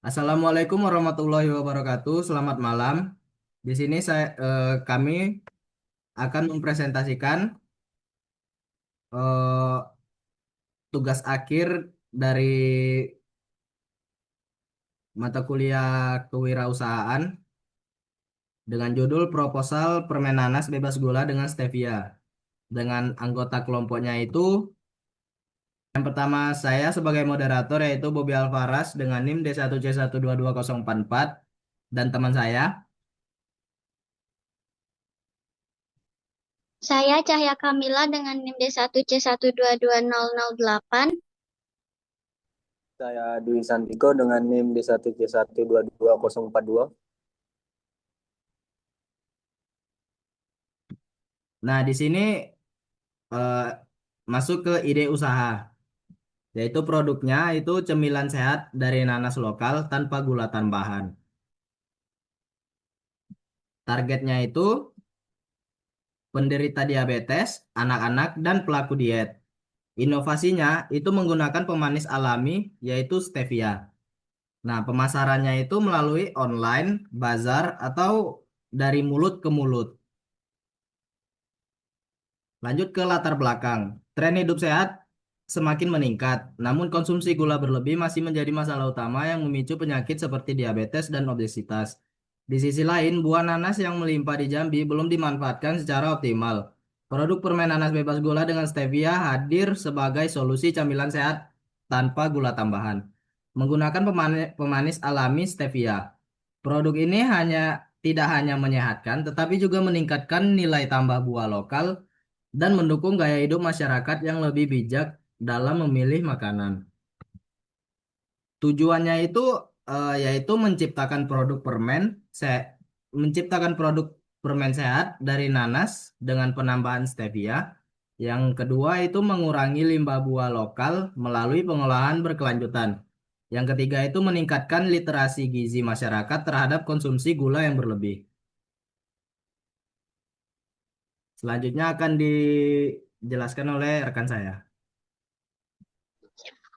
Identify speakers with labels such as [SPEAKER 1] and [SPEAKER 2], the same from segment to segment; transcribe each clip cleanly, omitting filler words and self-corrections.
[SPEAKER 1] Assalamualaikum warahmatullahi wabarakatuh. Selamat malam. Di sini kami akan mempresentasikan eh, tugas akhir dari mata kuliah kewirausahaan dengan judul Proposal Permen Nanas Bebas Gula dengan Stevia. Dengan anggota kelompoknya itu, yang pertama saya sebagai moderator yaitu Bobby Alvaras dengan NIM D1C122044 dan teman saya.
[SPEAKER 2] Saya Cahya Kamila dengan NIM D1C122008.
[SPEAKER 3] Saya Dwi Santiko dengan NIM D1C122042.
[SPEAKER 1] Nah, di sini eh, masuk ke ide usaha. Yaitu produknya itu cemilan sehat dari nanas lokal tanpa gula tambahan. Targetnya itu penderita diabetes, anak-anak, dan pelaku diet. Inovasinya itu menggunakan pemanis alami yaitu stevia. Nah, pemasarannya itu melalui online, bazar, atau dari mulut ke mulut. Lanjut ke latar belakang. Tren hidup sehat semakin meningkat, namun konsumsi gula berlebih masih menjadi masalah utama yang memicu penyakit seperti diabetes dan obesitas. Di sisi lain, buah nanas yang melimpah di Jambi belum dimanfaatkan secara optimal. Produk permen nanas bebas gula dengan stevia hadir sebagai solusi camilan sehat tanpa gula tambahan. Menggunakan pemanis alami stevia. Produk ini tidak hanya menyehatkan, tetapi juga meningkatkan nilai tambah buah lokal dan mendukung gaya hidup masyarakat yang lebih bijak dalam memilih makanan. Tujuannya itu yaitu menciptakan produk permen sehat dari nanas dengan penambahan stevia. Yang kedua itu mengurangi limbah buah lokal melalui pengolahan berkelanjutan. Yang ketiga itu meningkatkan literasi gizi masyarakat terhadap konsumsi gula yang berlebih. Selanjutnya akan dijelaskan oleh rekan saya.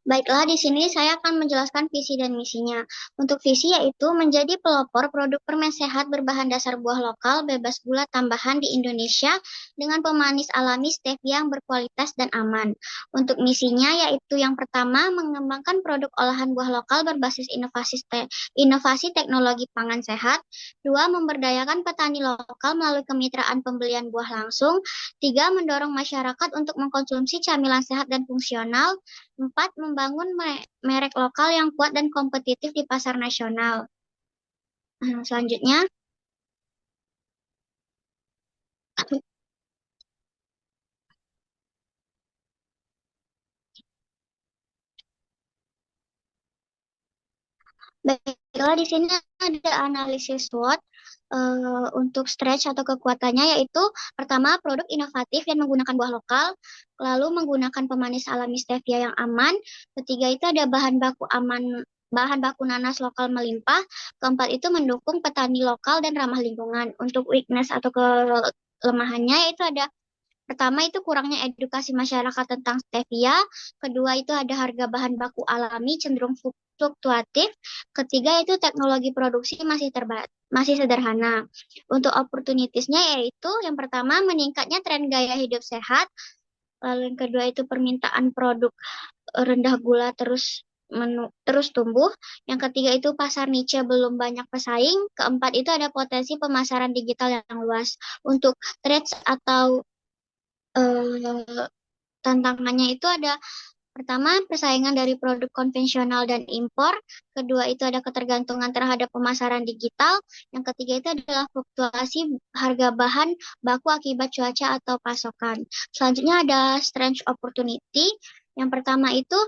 [SPEAKER 2] Baiklah, di sini saya akan menjelaskan visi dan misinya. Untuk visi yaitu menjadi pelopor produk permen sehat berbahan dasar buah lokal bebas gula tambahan di Indonesia dengan pemanis alami stevia yang berkualitas dan aman. Untuk misinya yaitu yang pertama mengembangkan produk olahan buah lokal berbasis inovasi teknologi pangan sehat. Dua, memberdayakan petani lokal melalui kemitraan pembelian buah langsung. Tiga, mendorong masyarakat untuk mengkonsumsi camilan sehat dan fungsional. Empat, membangun merek lokal yang kuat dan kompetitif di pasar nasional. Selanjutnya, baiklah di sini ada analisis SWOT untuk stretch atau kekuatannya yaitu pertama produk inovatif yang menggunakan buah lokal, lalu menggunakan pemanis alami stevia yang aman, ketiga itu ada bahan baku nanas lokal melimpah, keempat itu mendukung petani lokal dan ramah lingkungan. Untuk weakness atau kelemahannya yaitu ada pertama itu kurangnya edukasi masyarakat tentang stevia, kedua itu ada harga bahan baku alami cenderung fluktuatif, ketiga itu teknologi produksi masih sederhana. Untuk opportunitiesnya yaitu yang pertama meningkatnya tren gaya hidup sehat, lalu yang kedua itu permintaan produk rendah gula terus tumbuh. Yang ketiga itu pasar niche belum banyak pesaing. Keempat itu ada potensi pemasaran digital yang luas. Untuk threats atau eh, tantangannya itu ada pertama persaingan dari produk konvensional dan impor, kedua itu ada ketergantungan terhadap pemasaran digital, yang ketiga itu adalah fluktuasi harga bahan baku akibat cuaca atau pasokan. Selanjutnya ada strange opportunity. Yang pertama itu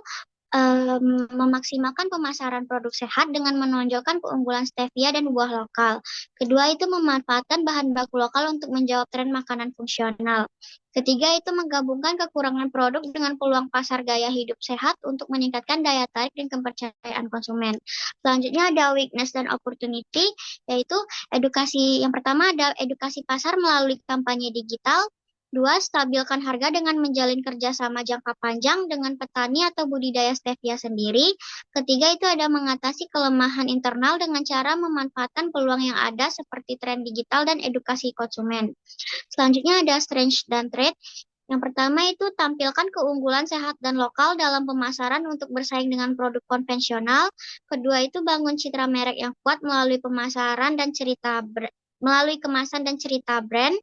[SPEAKER 2] memaksimalkan pemasaran produk sehat dengan menonjolkan keunggulan stevia dan buah lokal. Kedua itu memanfaatkan bahan baku lokal untuk menjawab tren makanan fungsional. Ketiga itu menggabungkan kekurangan produk dengan peluang pasar gaya hidup sehat untuk meningkatkan daya tarik dan kepercayaan konsumen. Selanjutnya ada weakness dan opportunity, yaitu edukasi. Yang pertama ada edukasi pasar melalui kampanye digital. Dua, stabilkan harga dengan menjalin kerjasama jangka panjang dengan petani atau budidaya stevia sendiri. Ketiga, itu ada mengatasi kelemahan internal dengan cara memanfaatkan peluang yang ada seperti tren digital dan edukasi konsumen. Selanjutnya ada strength dan trade. Yang pertama itu tampilkan keunggulan sehat dan lokal dalam pemasaran untuk bersaing dengan produk konvensional. Kedua itu bangun citra merek yang kuat melalui pemasaran dan melalui kemasan dan cerita brand.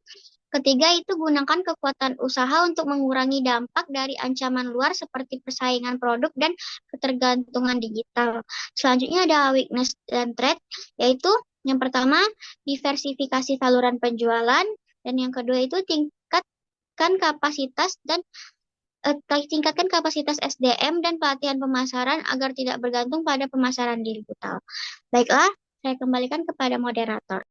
[SPEAKER 2] Ketiga itu gunakan kekuatan usaha untuk mengurangi dampak dari ancaman luar seperti persaingan produk dan ketergantungan digital. Selanjutnya ada weakness dan threat, yaitu yang pertama diversifikasi saluran penjualan, dan yang kedua itu tingkatkan kapasitas SDM dan pelatihan pemasaran agar tidak bergantung pada pemasaran digital. Baiklah, saya kembalikan kepada moderator.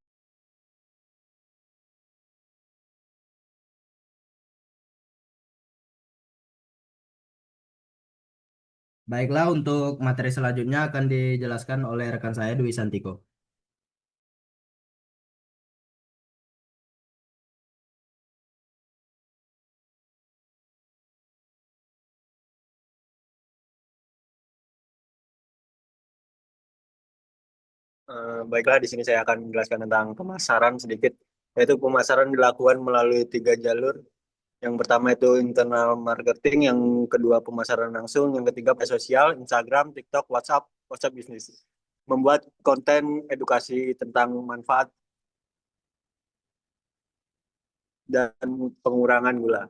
[SPEAKER 1] Baiklah, untuk materi selanjutnya akan dijelaskan oleh rekan saya Dwi Santiko.
[SPEAKER 3] Baiklah, di sini saya akan menjelaskan tentang pemasaran sedikit, yaitu pemasaran dilakukan melalui 3 jalur. Yang pertama itu internal marketing, yang kedua pemasaran langsung, yang ketiga media sosial, Instagram, TikTok, WhatsApp bisnis. Membuat konten edukasi tentang manfaat dan pengurangan gula.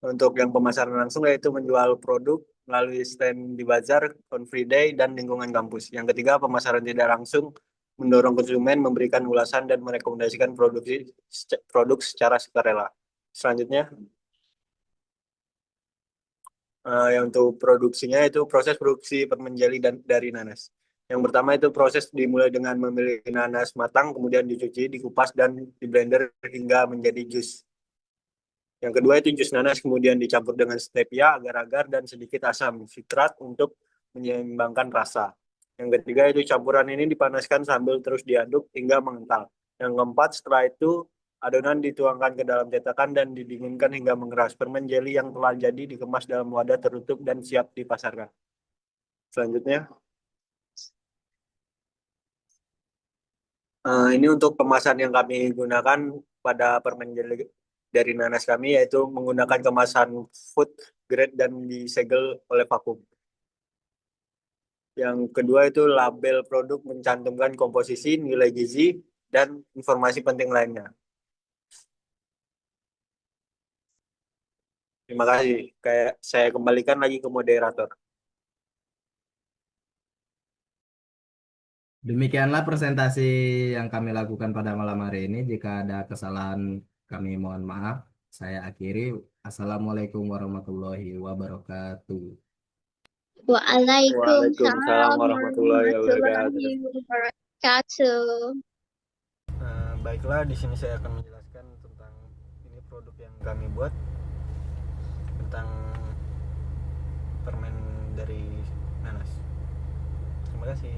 [SPEAKER 3] Untuk yang pemasaran langsung yaitu menjual produk melalui stand di bazar, on free day, dan lingkungan kampus. Yang ketiga pemasaran tidak langsung, mendorong konsumen, memberikan ulasan, dan merekomendasikan produk secara sukarela. Selanjutnya, yang untuk produksinya itu proses produksi permen jeli dari nanas. Yang pertama itu proses dimulai dengan memilih nanas matang, kemudian dicuci, dikupas, dan di blender hingga menjadi jus. Yang kedua itu jus nanas, kemudian dicampur dengan stevia, agar-agar, dan sedikit asam sitrat untuk menyeimbangkan rasa. Yang ketiga itu campuran ini dipanaskan sambil terus diaduk hingga mengental. Yang keempat, setelah itu adonan dituangkan ke dalam cetakan dan didinginkan hingga mengeras. Permen jeli yang telah jadi dikemas dalam wadah tertutup dan siap dipasarkan. Selanjutnya, ini untuk kemasan yang kami gunakan pada permen jeli dari nanas kami, yaitu menggunakan kemasan food grade dan disegel oleh vakum. Yang kedua itu label produk mencantumkan komposisi, nilai gizi, dan informasi penting lainnya. Terima kasih. Kayak saya kembalikan lagi ke moderator.
[SPEAKER 1] Demikianlah presentasi yang kami lakukan pada malam hari ini. Jika ada kesalahan, kami mohon maaf. Saya akhiri. Assalamualaikum warahmatullahi wabarakatuh.
[SPEAKER 3] Waalaikumsalam
[SPEAKER 2] Waalaikumsalam
[SPEAKER 3] warahmatullahi wabarakatuh.
[SPEAKER 2] warahmatullahi wabarakatuh.
[SPEAKER 3] Baiklah, di sini saya akan menjelaskan tentang ini produk yang kami buat tentang permen dari nanas. Terima kasih.